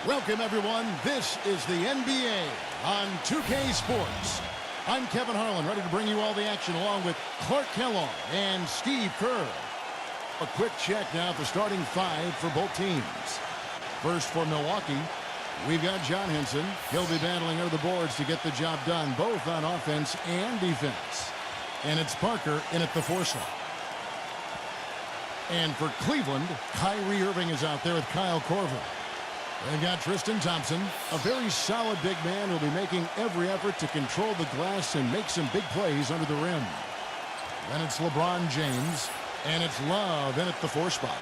Welcome, everyone. This is the NBA on 2K Sports. I'm Kevin Harlan, ready to bring you all the action along with Clark Kellogg and Steve Kerr. A quick check now at the starting five for both teams. First for Milwaukee, we've got John Henson. He'll be battling under the boards to get the job done, both on offense and defense. And it's Parker in at the 4 slot. And for Cleveland, Kyrie Irving is out there with Kyle Korver. They've got Tristan Thompson, a very solid big man who'll be making every effort to control the glass and make some big plays under the rim. Then it's LeBron James, and it's Love in at the 4 spot.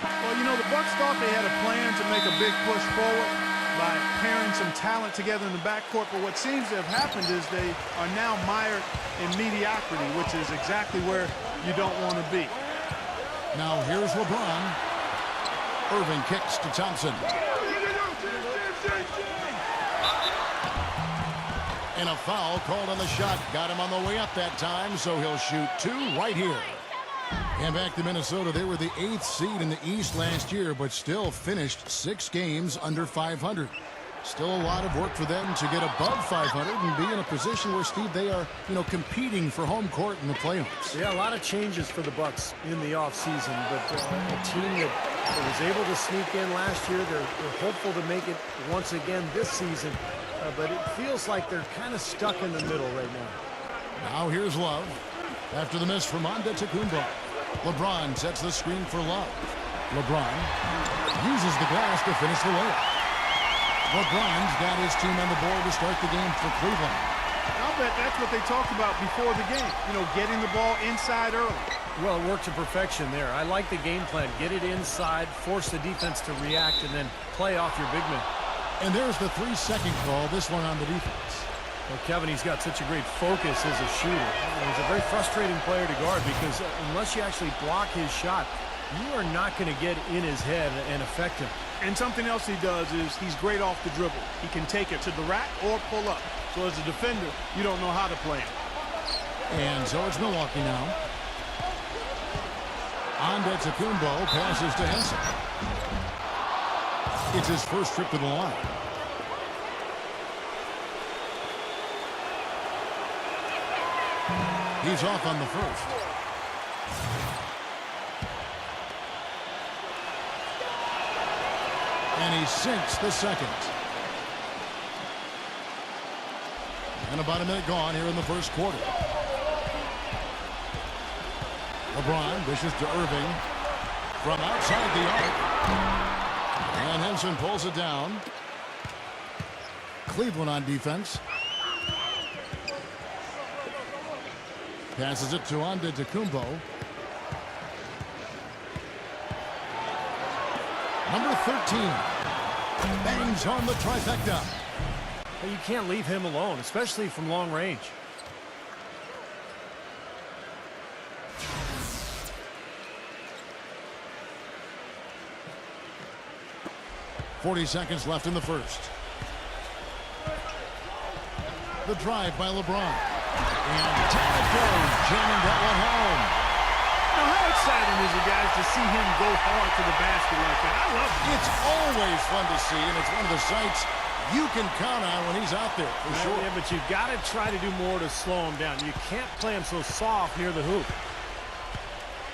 Well, you know, the Bucks thought they had a plan to make a big push forward by pairing some talent together in the backcourt, but what seems to have happened is they are now mired in mediocrity, which is exactly where you don't want to be. Now here's LeBron. Irving kicks to Thompson. And a foul called on the shot. Got him on the way up that time, so he'll shoot 2 right here. And back to Minnesota. They were the 8th seed in the East last year, but still finished 6 games under 500. Still a lot of work for them to get above 500 and be in a position where, Steve, they are, competing for home court in the playoffs. Yeah, a lot of changes for the Bucks in the offseason, but a team that was able to sneak in last year, they're hopeful to make it once again this season, but it feels like they're kind of stuck in the middle right now. Now here's Love. After the miss from Antetokounmpo, LeBron sets the screen for Love. LeBron uses the glass to finish the layup. LeBron's got his team on the board to start the game for Cleveland. I'll bet that's what they talked about before the game, getting the ball inside early. Well, it worked to perfection there. I like the game plan. Get it inside, force the defense to react, and then play off your big man. And there's the 3-second call, this one on the defense. Well, Kevin, he's got such a great focus as a shooter. He's a very frustrating player to guard because unless you actually block his shot, you are not going to get in his head and affect him. And something else he does is he's great off the dribble. He can take it to the rack or pull up. So as a defender, you don't know how to play him. And so it's Milwaukee now. Antetokounmpo passes to Henson. It's his first trip to the line. He's off on the first. And he sinks the second. And about a minute gone here in the first quarter. LeBron dishes to Irving from outside the arc. And Henson pulls it down. Cleveland on defense. Passes it to Antetokounmpo. Number 13 bangs home the trifecta. Well, you can't leave him alone, especially from long range. .40 seconds left in the first. The drive by LeBron. And down it goes, jamming that one home. Now, how exciting is it, guys, to see him go hard to the basket like that? I love it. It's always fun to see, and it's one of the sights you can count on when he's out there, for sure. Yeah, but you've got to try to do more to slow him down. You can't play him so soft near the hoop.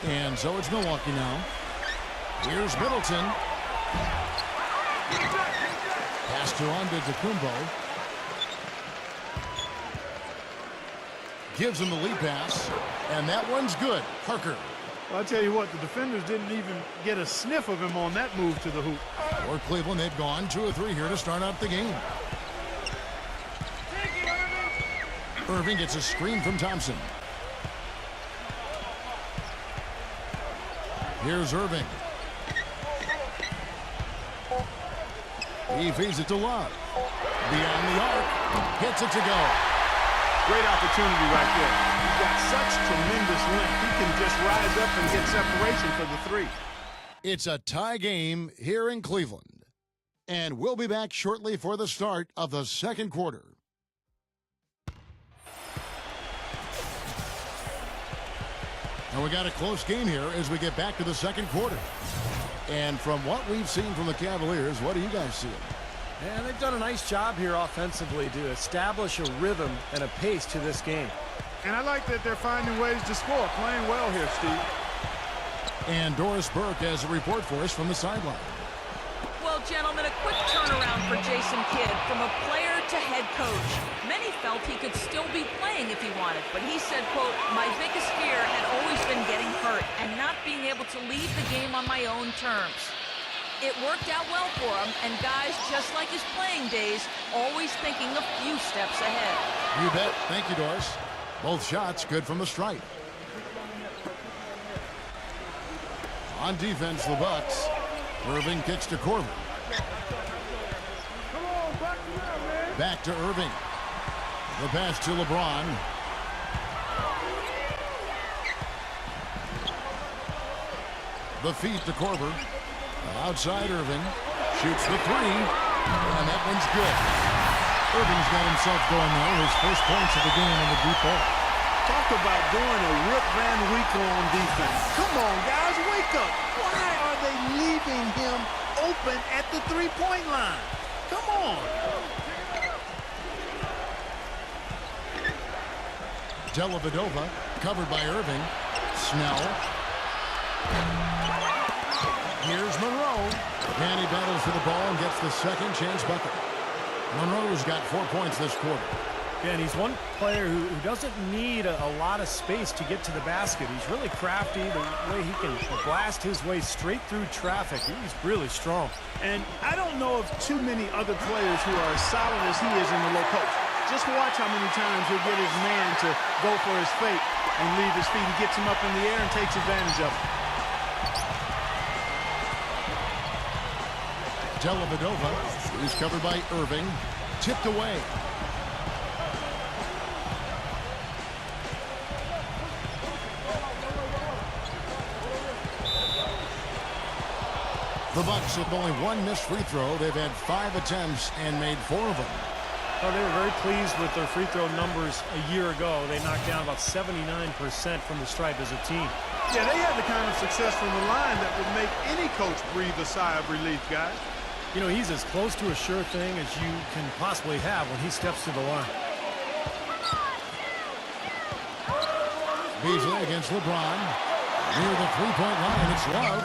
And so it's Milwaukee now. Here's Middleton. Pass to Antetokounmpo. Gives him the lead pass, and that one's good. Parker. Well, I'll tell you what, the defenders didn't even get a sniff of him on that move to the hoop. For Cleveland, they've gone 2 of 3 here to start out the game. Irving gets a screen from Thompson. Here's Irving. He feeds it to Love. Beyond the arc. Hits it to go. Great opportunity right there. He's got such tremendous length. He can just rise up and get separation for the 3. It's a tie game here in Cleveland. And we'll be back shortly for the start of the second quarter. And we got a close game here as we get back to the second quarter. And from what we've seen from the Cavaliers, what do you guys see? Yeah, they've done a nice job here offensively to establish a rhythm and a pace to this game. And I like that they're finding ways to score, playing well here, Steve. And Doris Burke has a report for us from the sideline. Well, gentlemen, a quick turnaround for Jason Kidd from a player to head coach. Many felt he could still be playing if he wanted, but he said, quote, "My biggest fear had always been getting hurt and not being able to leave the game on my own terms." It worked out well for him, and guys, just like his playing days, always thinking a few steps ahead. You bet. Thank you, Doris. Both shots good from the stripe. On defense, the Bucks. Irving kicks to Corbin. Back to Irving. The pass to LeBron. The feed to Korver. Outside Irving. Shoots the three. And that one's good. Irving's got himself going there. His first points of the game in the deep ball. Talk about doing a Rip Van Winkle on defense. Come on, guys, wake up. Why are they leaving him open at the three-point line? Come on. Dellavedova covered by Irving. Snell. Here's Monroe. And he battles for the ball and gets the second chance bucket. Monroe's got 4 points this quarter. And he's one player who doesn't need a lot of space to get to the basket. He's really crafty. The way he can blast his way straight through traffic, he's really strong. And I don't know of too many other players who are as solid as he is in the low post. Just watch how many times he'll get his man to go for his fake and leave his feet. He gets him up in the air and takes advantage of it. Dellavedova is covered by Irving. Tipped away. The Bucks with only one missed free throw. They've had 5 attempts and made 4 of them. Well, they were very pleased with their free throw numbers a year ago. They knocked down about 79% from the stripe as a team. Yeah, they had the kind of success from the line that would make any coach breathe a sigh of relief, guys. You know, he's as close to a sure thing as you can possibly have when he steps to the line. Beasley against LeBron. Near the three-point line, it's Love.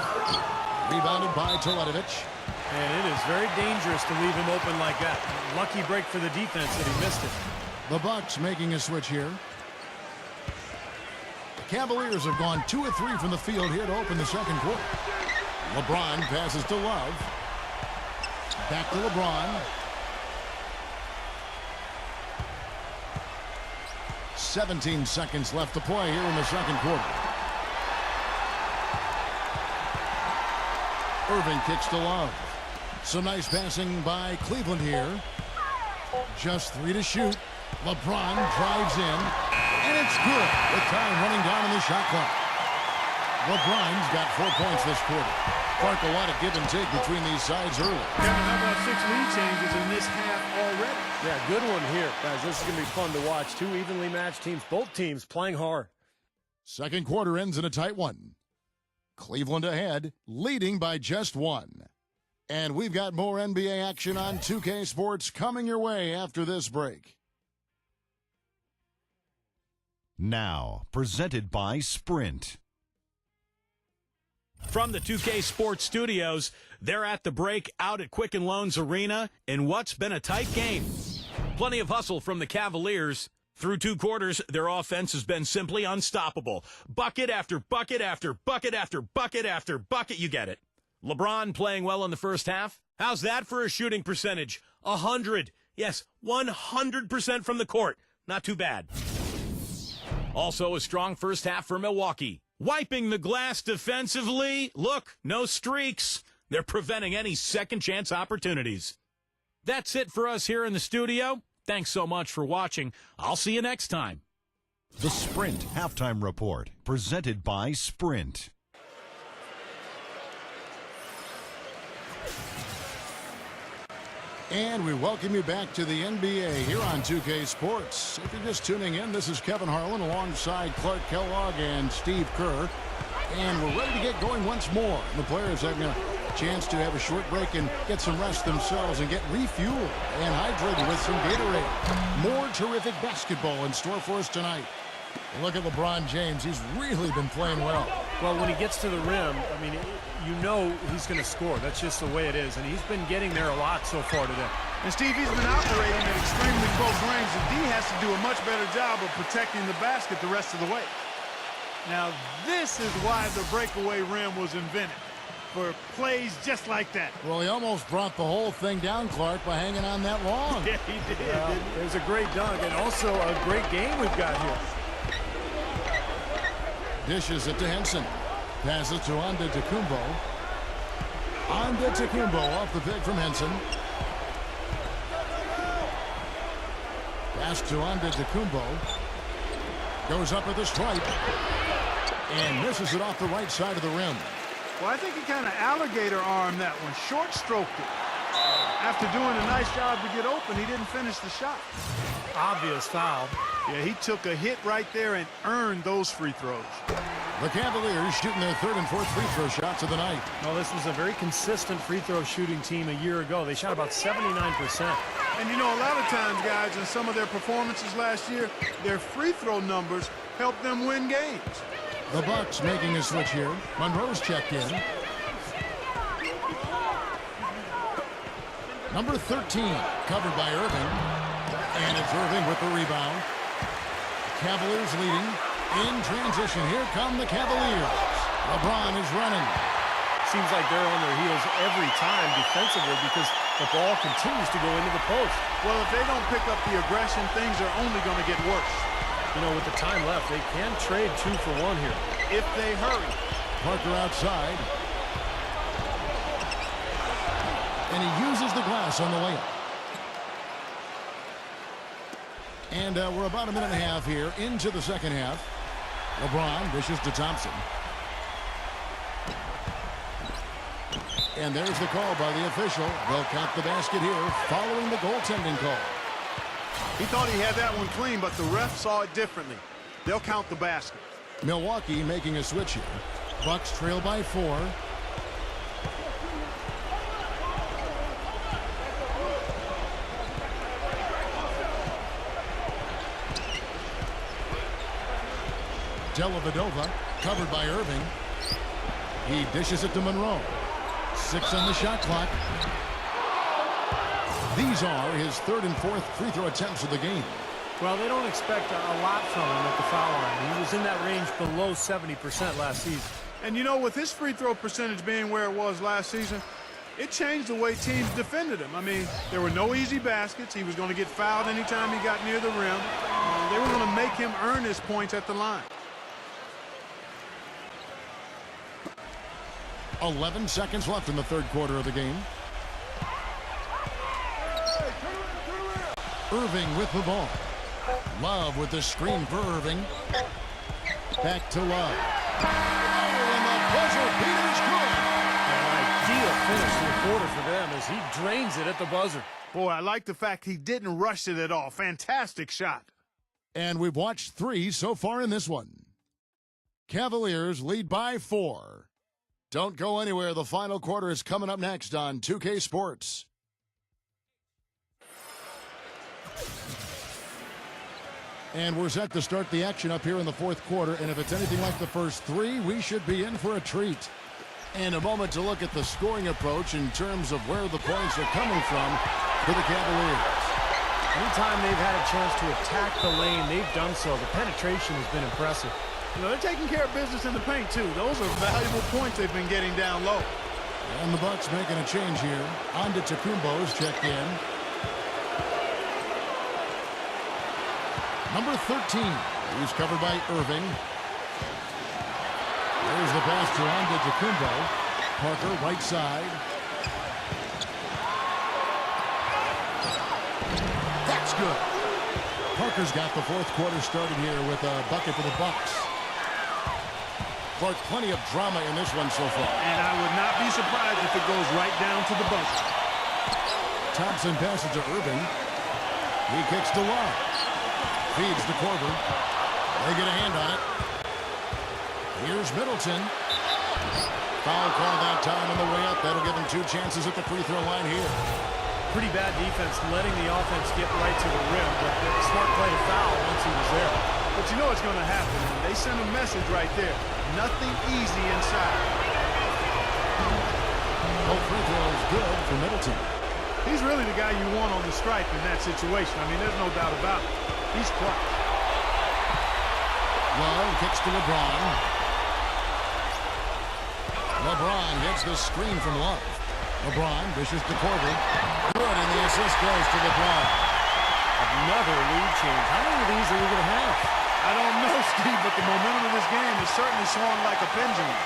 Rebounded by Toledovich. And it is very dangerous to leave him open like that. Lucky break for the defense that he missed it. The Bucks making a switch here. The Cavaliers have gone 2 of 3 from the field here to open the second quarter. LeBron passes to Love. Back to LeBron. 17 seconds left to play here in the second quarter. Irving kicks to Love. Some nice passing by Cleveland here. Just 3 to shoot. LeBron drives in. And it's good with time running down in the shot clock. LeBron's got 4 points this quarter. Clark, a lot of give and take between these sides early. Yeah, how about 6 lead changes in this half already? Yeah, good one here. Guys, this is going to be fun to watch. 2 evenly matched teams, both teams playing hard. Second quarter ends in a tight one. Cleveland ahead, leading by just 1. And we've got more NBA action on 2K Sports coming your way after this break. Now, presented by Sprint. From the 2K Sports Studios, they're at the break out at Quicken Loans Arena in what's been a tight game. Plenty of hustle from the Cavaliers. Through 2 quarters, their offense has been simply unstoppable. Bucket after bucket after bucket after bucket after bucket. You get it. LeBron playing well in the first half. How's that for a shooting percentage? 100. Yes, 100% from the court. Not too bad. Also a strong first half for Milwaukee. Wiping the glass defensively. Look, no streaks. They're preventing any second chance opportunities. That's it for us here in the studio. Thanks so much for watching. I'll see you next time. The Sprint Halftime Report, presented by Sprint. And we welcome you back to the NBA here on 2K Sports. If you're just tuning in, this is Kevin Harlan alongside Clark Kellogg and Steve Kerr. And we're ready to get going once more. The players have Chance to have a short break and get some rest themselves and get refueled and hydrated with some Gatorade. More terrific basketball in store for us tonight. Look at LeBron James. He's really been playing well. Well, when he gets to the rim, I mean, you know he's going to score. That's just the way it is. And he's been getting there a lot so far today. And, Steve, he's been operating at extremely close range. And D has to do a much better job of protecting the basket the rest of the way. Now, this is why the breakaway rim was invented, for plays just like that. Well, he almost brought the whole thing down, Clark, by hanging on that long. Yeah, he did. It was a great dunk and also a great game we've got here. Dishes it to Henson. Passes to Antetokounmpo. Antetokounmpo off the pick from Henson. Pass to Antetokounmpo. Goes up with the stripe. And misses it off the right side of the rim. Well, I think he kind of alligator-armed that one. Short-stroked it. After doing a nice job to get open, he didn't finish the shot. Obvious foul. Yeah, he took a hit right there and earned those free throws. The Cavaliers shooting their third and fourth free throw shots of the night. Well, this was a very consistent free throw shooting team a year ago. They shot about 79%. And, you know, a lot of times, guys, in some of their performances last year, their free throw numbers helped them win games. The Bucks making a switch here. Monroe's checked in. Number 13, covered by Irving. And it's Irving with the rebound. Cavaliers leading. In transition, here come the Cavaliers. LeBron is running. Seems like they're on their heels every time defensively because the ball continues to go into the post. Well, if they don't pick up the aggression, things are only going to get worse. You know, with the time left, they can trade 2 for 1 here. If they hurry. Parker outside. And he uses the glass on the layup. And we're about a minute and a half here into the second half. LeBron dishes to Thompson. And there's the call by the official. They'll count the basket here following the goaltending call. He thought he had that one clean, but the ref saw it differently. They'll count the basket. Milwaukee making a switch here. Bucks trail by 4. Dellavedova covered by Irving. He dishes it to Monroe. 6 on the shot clock. These are his third and fourth free throw attempts of the game. Well, they don't expect a lot from him at the foul line. He was in that range below 70% last season. And, you know, with his free throw percentage being where it was last season, it changed the way teams defended him. I mean, there were no easy baskets. He was going to get fouled anytime he got near the rim. They were going to make him earn his points at the line. 11 seconds left in the third quarter of the game. Irving with the ball. Love with the screen for Irving. Back to Love. Oh, and the buzzer beater's good. An ideal finish to the quarter for them as he drains it at the buzzer. Boy, I like the fact he didn't rush it at all. Fantastic shot. And we've watched 3 so far in this one. Cavaliers lead by 4. Don't go anywhere. The final quarter is coming up next on 2K Sports. And we're set to start the action up here in the fourth quarter. And if it's anything like the first 3, we should be in for a treat. And a moment to look at the scoring approach in terms of where the points are coming from for the Cavaliers. Anytime they've had a chance to attack the lane, they've done so. The penetration has been impressive. You know, they're taking care of business in the paint, too. Those are valuable points they've been getting down low. And the Bucks making a change here. Antetokounmpo's checked in. Number 13. He's covered by Irving. There's the pass to Antetokounmpo. Parker, right side. That's good. Parker's got the fourth quarter started here with a bucket for the Bucks. Clark, plenty of drama in this one so far. And I would not be surprised if it goes right down to the buzzer. Thompson passes to Irving. He kicks to Love. Feeds to Korver. They get a hand on it. Here's Middleton. Foul call that time on the way up. That'll give him 2 chances at the free throw line here. Pretty bad defense letting the offense get right to the rim, but smart play to foul once he was there. But you know what's going to happen. They send a message right there. Nothing easy inside. Both free throws good for Middleton. He's really the guy you want on the stripe in that situation. I mean, there's no doubt about it. He's clutch. Love kicks to LeBron. LeBron gets the screen from Love. LeBron dishes to Korver. Good, and the assist goes to LeBron. Another lead change. How many of these are we going to have? I don't know, Steve, but the momentum of this game is certainly swung like a pendulum.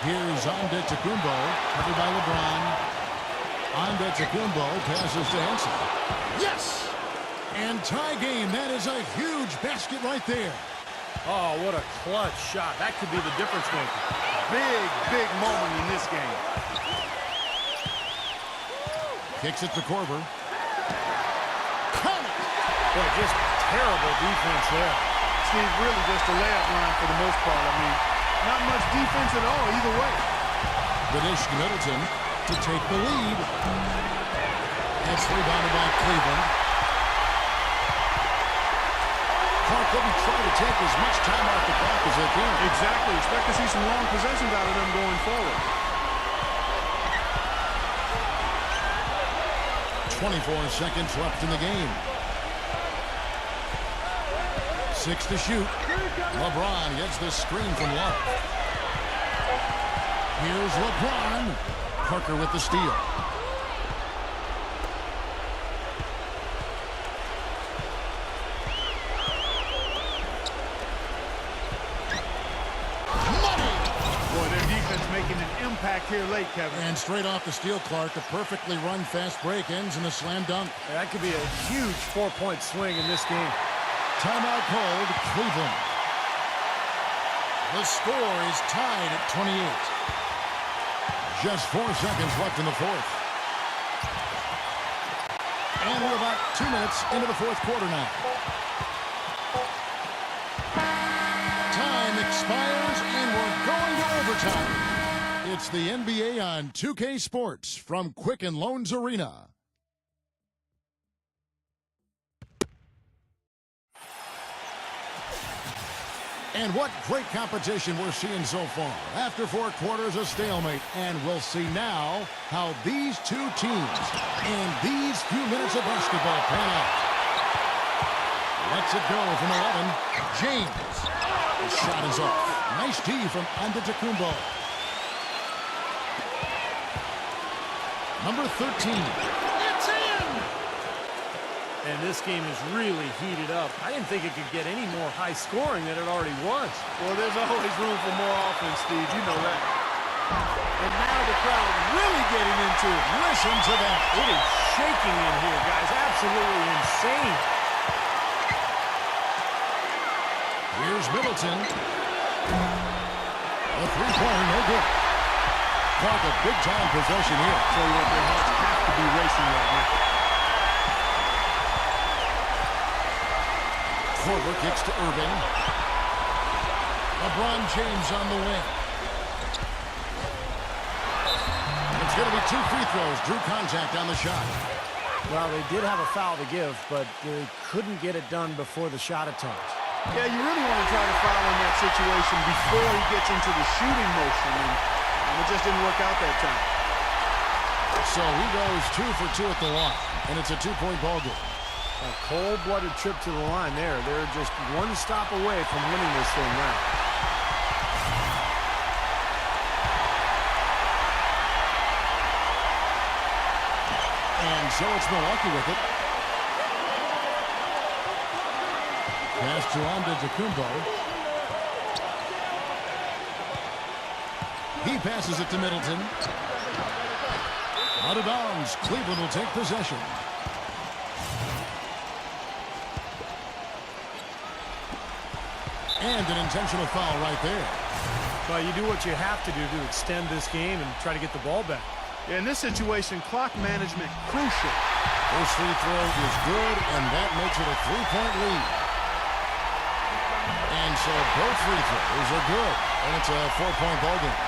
Here's Antetokounmpo, covered by LeBron. Antetokounmpo passes to Henson. Yes! And tie game. That is a huge basket right there. Oh, what a clutch shot. That could be the difference maker. Big moment in this game. Kicks it to Korver. Boy, just terrible defense there. Steve, really just a layup line for the most part. I mean, not much defense at all either way. The dish to Middleton to take the lead. That's rebounded by Cleveland. Clark didn't try to take as much time off the clock as they can. Exactly. Expect to see some long possessions out of them going forward. 24 seconds left in the game. 6 to shoot. LeBron gets the screen from Love. Here's LeBron. Parker with the steal. Making an impact here late, Kevin. And straight off the steal, Clark, a perfectly run fast break ends in a slam dunk. That could be a huge 4-point swing in this game. Timeout called, Cleveland. The score is tied at 28. Just 4 seconds left in the fourth. And we're about 2 minutes into the fourth quarter now. Time expires, and we're going to overtime. It's the NBA on 2K Sports from Quicken Loans Arena. And what great competition we're seeing so far. After 4 quarters, a stalemate. And we'll see now how these two teams in these few minutes of basketball pan out. Lets it go from 11. James. The shot is off. Nice D from Antetokounmpo. Number 13. It's in! And this game is really heated up. I didn't think it could get any more high scoring than it already was. Well, there's always room for more offense, Steve. You know that. And now the crowd really getting into it. Listen to that. It is shaking in here, guys. Absolutely insane. Here's Middleton. A three-pointer, no good. Clark, a big-time possession here. Tell you what, their hearts have to be racing right now. Korver kicks to Irving. LeBron James on the wing. It's going to be 2 free throws. Drew contact on the shot. Well, they did have a foul to give, but they couldn't get it done before the shot attempt. Yeah, you really want to try to foul in that situation before he gets into the shooting motion, and it just didn't work out that time. So he goes 2 for 2 at the line, and it's a 2-point ball game. A cold-blooded trip to the line there. They're just 1 stop away from winning this thing now. And so it's Milwaukee with it. Pass to Antetokounmpo. He passes it to Middleton. Out of bounds. Cleveland will take possession. And an intentional foul right there. Well, you do what you have to do to extend this game and try to get the ball back. Yeah, in this situation, clock management crucial. First free throw is good, and that makes it a 3-point lead. And so both free throws are good. And it's a 4-point ball game.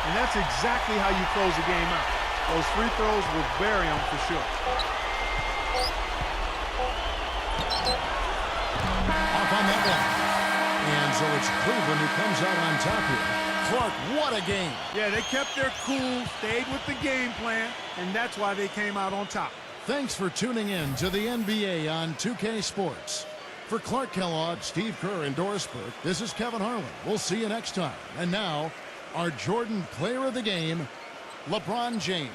And that's exactly how you close the game out. Those free throws will bury them for sure. Off on that one. And so it's Cleveland who comes out on top here. Clark, what a game. Yeah, they kept their cool, stayed with the game plan, and that's why they came out on top. Thanks for tuning in to the NBA on 2K Sports. For Clark Kellogg, Steve Kerr, and Doris Burke, this is Kevin Harlan. We'll see you next time. And now, our Jordan Player of the Game, LeBron James.